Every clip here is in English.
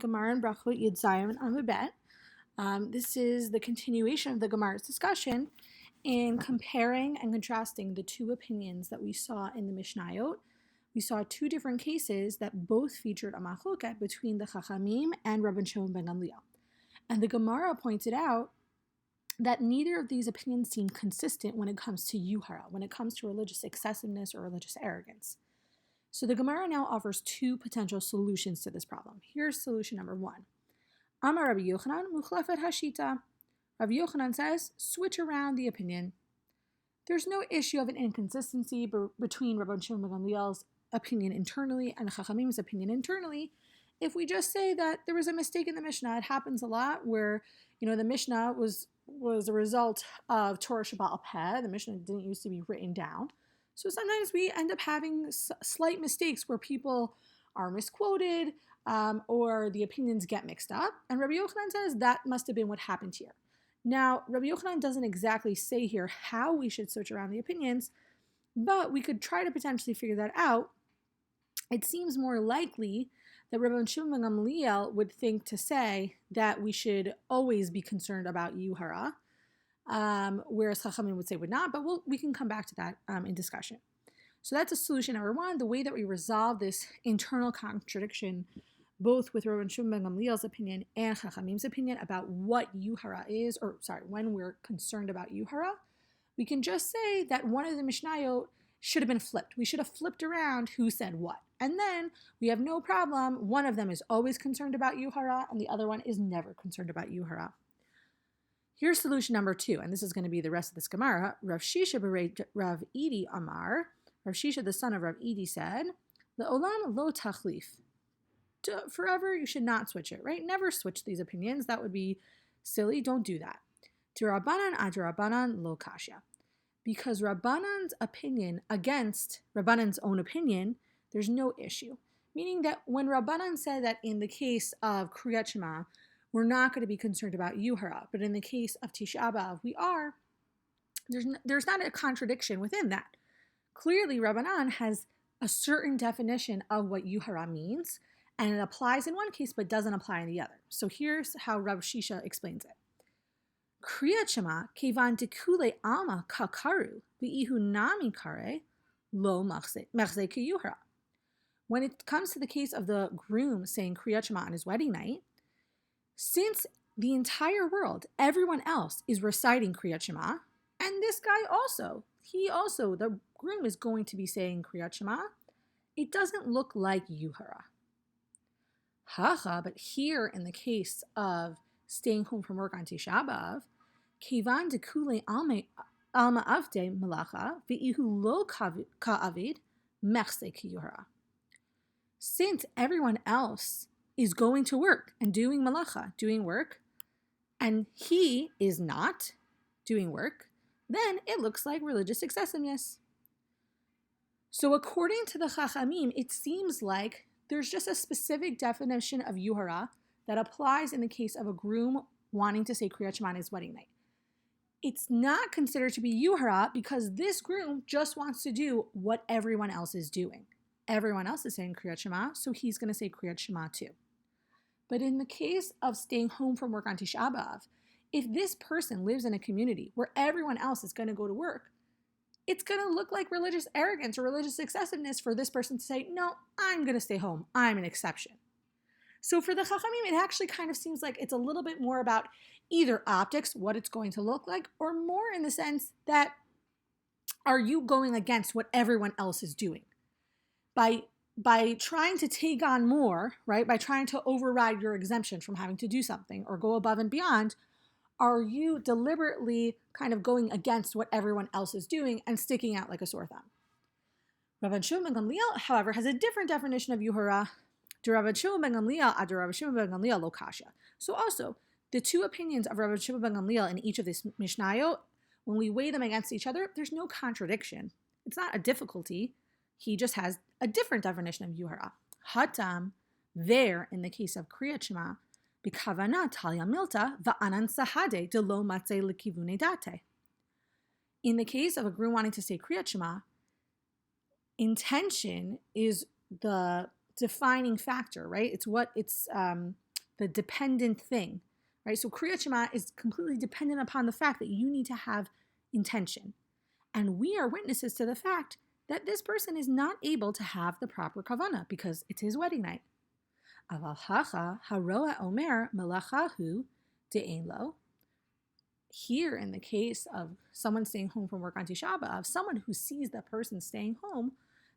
Gemara and Brachot Yud Zayin Amud. This is the continuation of the Gemara's discussion in comparing and contrasting the two opinions that we saw in the Mishnayot. We saw two different cases that both featured a machloket between the Chachamim and Rabban Shimon ben Gamliel. And the Gemara pointed out that neither of these opinions seem consistent when it comes to yuhara, when it comes to religious excessiveness or religious arrogance. So the Gemara now offers two potential solutions to this problem. Here's solution number one. Amar Rabbi Yochanan mukhlefet hashita. Rabbi Yochanan says, switch around the opinion. There's no issue of an inconsistency between Rabban Shimon ben Gamliel's opinion internally and Chachamim's opinion internally. If we just say that there was a mistake in the Mishnah, it happens a lot where, the Mishnah was a result of Torah Sheba'al Peh. The Mishnah didn't used to be written down. So sometimes we end up having slight mistakes where people are misquoted or the opinions get mixed up. And Rabbi Yochanan says that must have been what happened here. Now, Rabbi Yochanan doesn't exactly say here how we should switch around the opinions, but we could try to potentially figure that out. It seems more likely that Rabban Shimon ben Gamliel would think to say that we should always be concerned about yuhara, whereas Chachamim would say would not, but we can come back to that in discussion. So that's a solution number one, the way that we resolve this internal contradiction, both with Rabban Shimon ben Gamliel's opinion and Chachamim's opinion about what yuhara is, when we're concerned about yuhara. We can just say that one of the Mishnayot should have been flipped. We should have flipped around who said what. And then we have no problem. One of them is always concerned about yuhara, and the other one is never concerned about yuhara. Here's solution number two, and this is going to be the rest of this Gemara. Rav Shisha b'rei Rav Idi Amar. Rav Shisha, the son of Rav Idi, said, "Le'olam lo tachlif." Forever, you should not switch it, right? Never switch these opinions. That would be silly. Don't do that. To Rabbanan ad Rabbanan lo kasha. Because Rabbanan's opinion against Rabbanan's own opinion, there's no issue. Meaning that when Rabbanan said that in the case of Kriyat Shema, we're not going to be concerned about yuhara, but in the case of Tisha B'Av, we are, there's not a contradiction within that. Clearly, Rabbanan has a certain definition of what yuhara means, and it applies in one case but doesn't apply in the other. So here's how Rav Shisha explains it. Kriyat Shema kevan dekule alma kakaru v'ihu nami kare lo machze kiyuhara. When it comes to the case of the groom saying Kriyat Shema on his wedding night, since the entire world, everyone else is reciting Kriyat Shema, and this guy the groom is going to be saying Kriyat Shema, it doesn't look like yuhara. But here in the case of staying home from work on Tisha B'Av, Kevan dekule alma avde malacha v'ihu lo ka'avid mechse kiyuhara. Since everyone else is going to work and doing malacha, doing work, and he is not doing work, then it looks like religious excessiveness. So according to the Chachamim, it seems like there's just a specific definition of yuhara that applies in the case of a groom wanting to say Kriyat Shema on his wedding night. It's not considered to be yuhara because this groom just wants to do what everyone else is doing. Everyone else is saying Kriyat Shema, so he's going to say Kriyat Shema too. But in the case of staying home from work on Tisha B'Av, if this person lives in a community where everyone else is going to go to work, it's going to look like religious arrogance or religious excessiveness for this person to say, no, I'm going to stay home. I'm an exception. So for the Chachamim, it actually kind of seems like it's a little bit more about either optics, what it's going to look like, or more in the sense that are you going against what everyone else is doing? By trying to take on more, right, by trying to override your exemption from having to do something or go above and beyond, are you deliberately kind of going against what everyone else is doing and sticking out like a sore thumb? Rabban Shimon ben Gamliel, however, has a different definition of yuhara. To Rabban Shimon ben Gamliel ad Rabban Shimon ben Gamliel lo kasha. So also, the two opinions of Rabban Shimon ben Gamliel in each of these Mishnayot, when we weigh them against each other, there's no contradiction. It's not a difficulty. He just has a different definition of yuhara. Hatam, there in the case of Kriyat Shema, b'kavana talya milta va'anan sahade de lo matze lekivune date. In the case of a groom wanting to say Kriyat Shema, intention is the defining factor, right? It's the dependent thing, right? So Kriyat Shema is completely dependent upon the fact that you need to have intention. And we are witnesses to the fact that this person is not able to have the proper kavana because it's his wedding night. Aval hacha haroa omer melachahu de'ein lo. Here, in the case of someone staying home from work on Tisha B'Av, someone who sees that person staying home,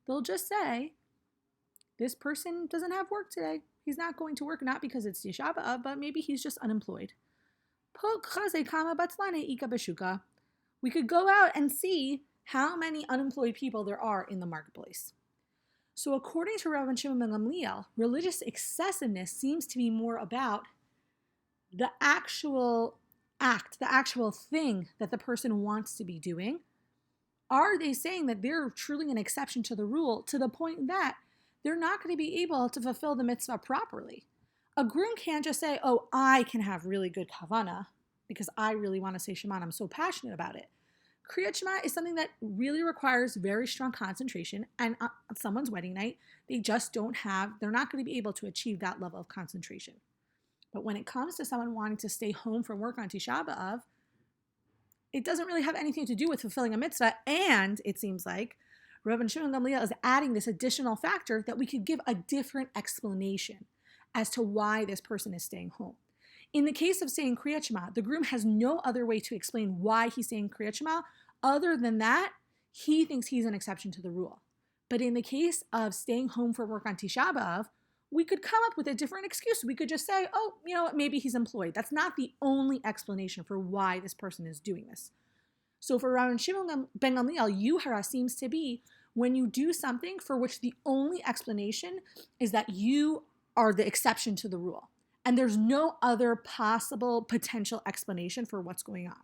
they'll just say, this person doesn't have work today. He's not going to work, not because it's Tisha B'Av, but maybe he's just unemployed. We could go out and see how many unemployed people there are in the marketplace. So according to Rabban Shimon ben Gamliel, religious excessiveness seems to be more about the actual act, the actual thing that the person wants to be doing. Are they saying that they're truly an exception to the rule to the point that they're not going to be able to fulfill the mitzvah properly? A groom can't just say, oh, I can have really good kavana because I really want to say Shema and I'm so passionate about it. Kriyat Shema is something that really requires very strong concentration, and on someone's wedding night, they're not going to be able to achieve that level of concentration. But when it comes to someone wanting to stay home from work on Tisha B'Av, it doesn't really have anything to do with fulfilling a mitzvah, and it seems like Rabban Shimon Gamliel is adding this additional factor that we could give a different explanation as to why this person is staying home. In the case of saying Kriyat Shema, the groom has no other way to explain why he's saying Kriyat Shema other than that he thinks he's an exception to the rule. But in the case of staying home for work on Tisha B'Av, we could come up with a different excuse. We could just say, oh, you know what, maybe he's employed. That's not the only explanation for why this person is doing this. So for Rabban Shimon ben Gamliel, Yuhara seems to be when you do something for which the only explanation is that you are the exception to the rule. And there's no other possible potential explanation for what's going on.